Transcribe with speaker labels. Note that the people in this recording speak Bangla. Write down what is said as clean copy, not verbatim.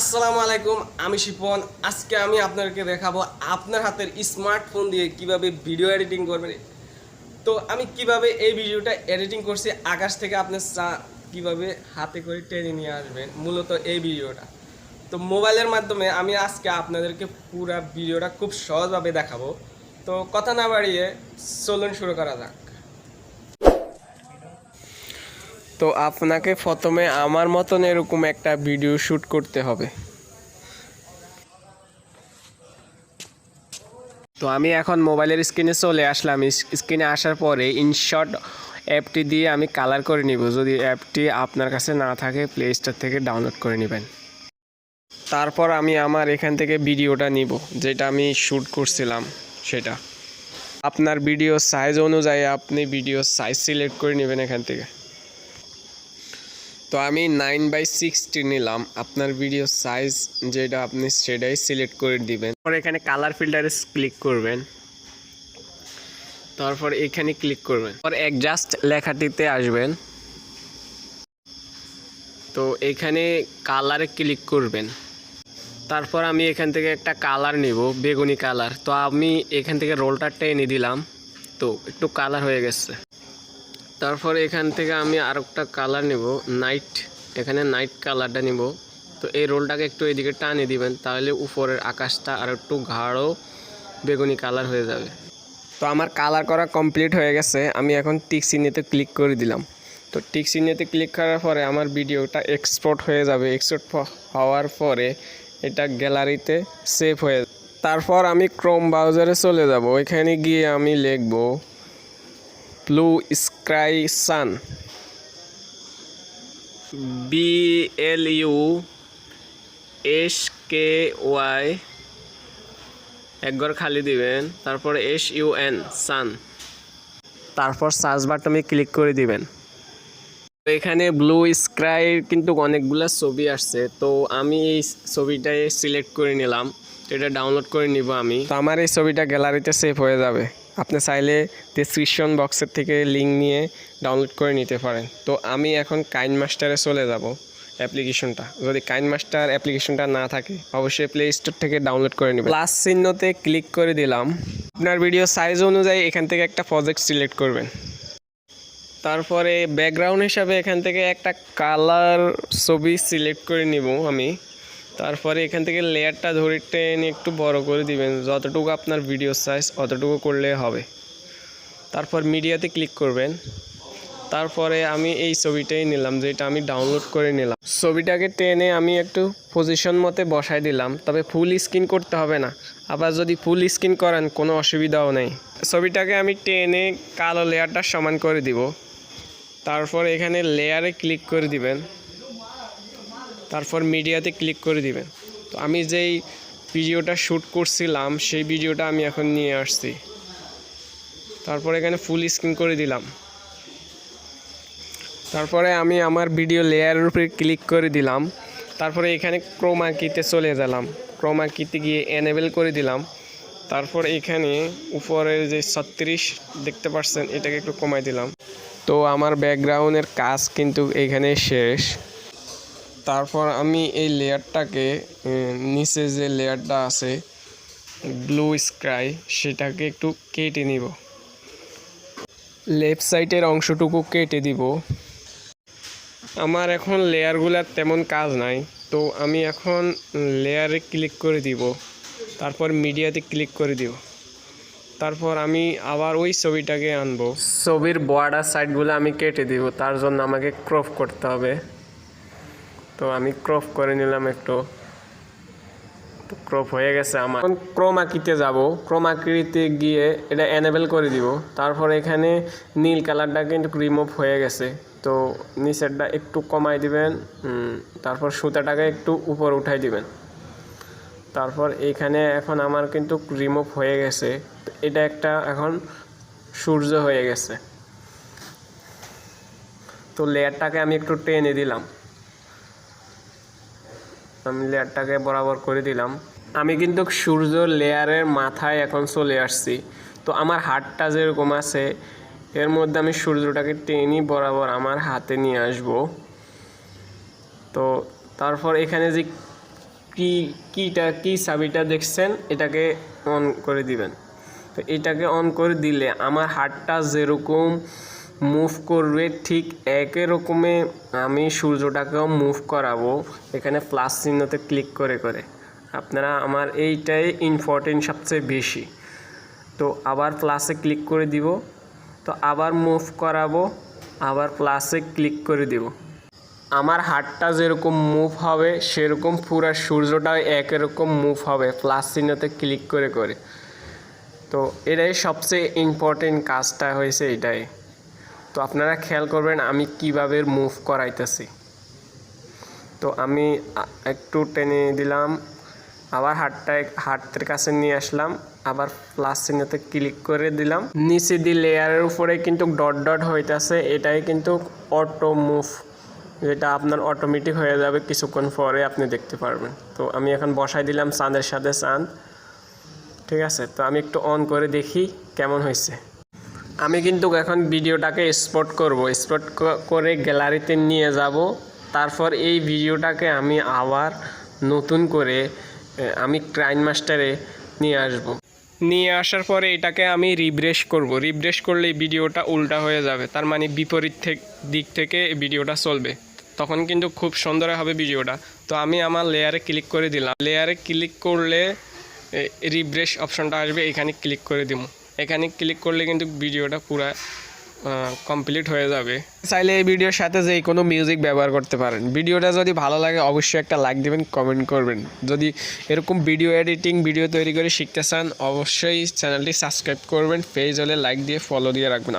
Speaker 1: আসসালামু আলাইকুম, আমি শিপন। আজকে আমি আপনাদেরকে দেখাবো আপনার হাতের স্মার্টফোন দিয়ে কিভাবে ভিডিও এডিটিং করবেন। তো আমি কিভাবে এই ভিডিওটা এডিটিং করছি, আকাশ থেকে আপনি কিভাবে হাতে করে টেনে নিয়ে আসবেন, মূলত এই ভিডিওটা। তো মোবাইলের মাধ্যমে আমি আজকে আপনাদেরকে পুরো ভিডিওটা খুব সহজভাবে দেখাবো। তো কথা না বাড়িয়ে চলুন শুরু করা যাক। তো আপনাকে প্রথমে আমার মতন এরকম একটা ভিডিও শ্যুট করতে হবে। তো আমি এখন মোবাইলের স্ক্রিনে চলে আসলাম। স্ক্রিনে আসার পরে ইনশট অ্যাপটি দিয়ে আমি কালার করে নিব। যদি অ্যাপটি আপনার কাছে না থাকে প্লে স্টোর থেকে ডাউনলোড করে নেবেন। তারপর আমি আমার এখান থেকে ভিডিওটা নিব, যেটা আমি শ্যুট করছিলাম সেটা। আপনার ভিডিও সাইজ অনুযায়ী আপনি ভিডিও সাইজ সিলেক্ট করে নেবেন এখান থেকে। তো আমি 9/60 নিলাম। আপনার ভিডিও সাইজ যেটা আপনি সেটাই সিলেক্ট করে দিবেন। তারপর এখানে কালার ফিল্টারে ক্লিক করবেন, তারপর এখানে ক্লিক করবেন, তারপর অ্যাডজাস্ট লেখাটিতে আসবেন। তো এখানে কালারে ক্লিক করবেন। তারপর আমি এখান থেকে একটা কালার নিব, বেগুনি কালার। তো আমি এখান থেকে রোলটা টেনে দিলাম, তো একটু কালার হয়ে গেছে। তারপর এখান থেকে আমি আর একটা কালার নিব, নাইট। এখানে নাইট কালারটা নিব। তো এই রোলটাকে একটু এদিকে টানে দিবেন, তাহলে উপরের আকাশটা আর একটু গাঢ় বেগুনি কালার হয়ে যাবে। তো আমার কালার করা কমপ্লিট হয়ে গেছে। আমি এখন টিক চিহ্নেতে ক্লিক করে দিলাম। তো টিক চিহ্নেতে ক্লিক করার পরে আমার ভিডিওটা এক্সপোর্ট হয়ে যাবে। এক্সপোর্ট হওয়ার পরে এটা গ্যালারিতে সেভ হয়ে যাবে। তারপর আমি ক্রোম ব্রাউজারে চলে যাব। ওইখানে গিয়ে আমি লিখব ব্লু স্কাই সান, BLUSKY, একবার খালি দিবেন, তারপর SUN সান, তারপর সার্চ বাটনে ক্লিক করে দিবেন। তো এখানে ব্লু স্কাই কিন্তু অনেকগুলো ছবি আসছে। তো আমি এই ছবিটাই সিলেক্ট করে নিলাম। তো এটা ডাউনলোড করে নিব আমি। তো আমার এই ছবিটা গ্যালারিতে সেভ হয়ে যাবে। আপনি চাইলে ডেসক্রিপশন বক্সের থেকে লিঙ্ক নিয়ে ডাউনলোড করে নিতে পারেন। তো আমি এখন কাইনমাস্টারে চলে যাব অ্যাপ্লিকেশনটা। যদি কাইনমাস্টার অ্যাপ্লিকেশনটা না থাকে অবশ্যই প্লে স্টোর থেকে ডাউনলোড করে নেবেন। প্লাস চিহ্নতে ক্লিক করে দিলাম। আপনার ভিডিও সাইজ অনুযায়ী এখান থেকে একটা প্রজেক্ট সিলেক্ট করবেন। তারপরে ব্যাকগ্রাউন্ড হিসাবে এখান থেকে একটা কালার ছবি সিলেক্ট করে নিব আমি। তারপরে এখান থেকে লেয়ারটা ধরে টেনে একটু বড় করে দিবেন, যতটুকু আপনার ভিডিও সাইজ অতটুকু করলে হবে। তারপর মিডিয়াতে ক্লিক করবেন। তারপরে আমি এই ছবিটাই নিলাম, যেটা আমি ডাউনলোড করে নিলাম। ছবিটাকে টেনে আমি একটু পজিশন মতে বসাই দিলাম। তবে ফুল স্ক্রিন করতে হবে না। আবার যদি ফুল স্ক্রিন করেন কোনো অসুবিধাও নেই। ছবিটাকে আমি টেনে কালো লেয়ারটা সমান করে দিব। তারপর এখানে লেয়ারে ক্লিক করে দিবেন, তারপর মিডিয়াতে ক্লিক করে দিবেন। তো আমি যেই ভিডিওটা শ্যুট করছিলাম সেই ভিডিওটা আমি এখন নিয়ে আসছি। তারপর এখানে ফুল স্ক্রিন করে দিলাম। তারপরে আমি আমার ভিডিও লেয়ারের উপরে ক্লিক করে দিলাম। তারপরে এখানে ক্রোমা কিতে চলে গেলাম। ক্রোমা কিতে গিয়ে এনেবেল করে দিলাম। তারপর এখানে উপরের যে 36 দেখতে পাচ্ছেন, এটাকে একটু কমাই দিলাম। তো আমার ব্যাকগ্রাউন্ডের কাজ কিন্তু এখানে শেষ। তারপর আমি এই লেয়ারটাকে, নিচে যে লেয়ারটা আছে ব্লু স্কাই, সেটাকে একটু কেটে নিব। লেফট সাইডের অংশটুকু কেটে দিব। আমার এখন লেয়ারগুলোর তেমন কাজ নাই। তো আমি এখন লেয়ারে ক্লিক করে দিব, তারপর মিডিয়াতে ক্লিক করে দিব। তারপর আমি আবার ওই ছবিটাকে আনবো। ছবির বর্ডার সাইডগুলো আমি কেটে দিব, তার জন্য আমাকে ক্রপ করতে হবে। তো আমি ক্রপ করে নিলাম একটু। তো ক্রপ হয়ে গেছে আমার। এখন ক্রোমা কিতে যাব। ক্রোমা কিতে গিয়ে এটা এনেবেল করে দিব। তারপর এখানে নীল কালারটা কিন্তু রিমুভ হয়ে গেছে। তো নিচেরটা একটু কমাই দিবেন, তারপর সুতাটাকে একটু উপর উঠাই দিবেন। তারপর এইখানে এখন আমার কিন্তু রিমুভ হয়ে গেছে। এটা একটা এখন সূর্য হয়ে গেছে। তো লেয়ারটাকে আমি একটু টেনে দিলাম। আমি লেয়ারটাকে বরাবর করে দিলাম। আমি কিন্তু সূর্য লেয়ারের মাথায় এখন চলে আসছি। তো আমার হাতটা যেরকম আছে এর মধ্যে আমি সূর্যটাকে টেনে বরাবর আমার হাতে নিয়ে আসব। তো তারপর এখানে যে কি চাবিটা দেখছেন এটাকে অন করে দিবেন। তো এটাকে অন করে দিলে আমার হাতটা যেরকম মুভ করবে ঠিক একই রকমে আমি সূর্যটাকেও মুভ করাবো এখানে প্লাস চিহ্নতে ক্লিক করে করে। আপনারা আমার এইটাই ইম্পর্টেন্ট সবচেয়ে বেশি। তো আবার প্লাসে ক্লিক করে দিব, তো আবার মুভ করাবো, আবার প্লাসে ক্লিক করে দিব। আমার হাতটা যেরকম মুভ হবে সেরকম পুরো সূর্যটাও একই রকম মুভ হবে প্লাস চিহ্নতে ক্লিক করে করে। তো এটাই সবচেয়ে ইম্পর্টেন্ট কাজটা হয়েছে এটাই। তো আপনারা খেয়াল করবেন আমি কিভাবে মুভ করাইতেছি। তো আমি একটু টেনে দিলাম, আবার হাতের কাছে নিয়ে আসলাম, আবার প্লাস চিহ্নতে ক্লিক করে দিলাম। নিচে দিয়ে লেয়ারের উপরে কিন্তু ডট ডট হইতেছে, এটাই কিন্তু অটো মুভ, যেটা আপনার অটোমেটিক হয়ে যাবে কিছুক্ষণ পরে আপনি দেখতে পারবেন। তো আমি এখন বসাই দিলাম চাঁদের সাথে চাঁদ, ঠিক আছে। তো আমি একটু অন করে দেখি কেমন হয়েছে। আমি কিন্তু এখন ভিডিওটাকে এক্সপোর্ট করব, এক্সপোর্ট করে গ্যালারিতে নিয়ে যাব। তারপর এই ভিডিওটাকে আমি আবার নতুন করে আমি কাইনমাস্টারে নিয়ে আসব। নিয়ে আসার পরে এটাকে আমি রিফ্রেশ করব। রিফ্রেশ করলে এই ভিডিওটা উল্টা হয়ে যাবে, তার মানে বিপরীত দিক থেকে ভিডিওটা চলবে, তখন কিন্তু খুব সুন্দর হবে ভিডিওটা। তো আমি আমার লেয়ারে ক্লিক করে দিলাম। লেয়ারে ক্লিক করলে রিফ্রেশ অপশনটা আসবে, এখানে ক্লিক করে দিব। এখানে ক্লিক করলে কিন্তু ভিডিওটা পুরো কমপ্লিট হয়ে যাবে। চাইলে এই ভিডিওর সাথে যে কোনো মিউজিক ব্যবহার করতে পারেন। ভিডিওটা যদি ভালো লাগে অবশ্যই একটা লাইক দেবেন, কমেন্ট করবেন। যদি এরকম ভিডিও এডিটিং ভিডিও তৈরি করে শিখতে চান অবশ্যই চ্যানেলটি সাবস্ক্রাইব করবেন, পেজ হলে লাইক দিয়ে ফলো দিয়ে রাখবেন।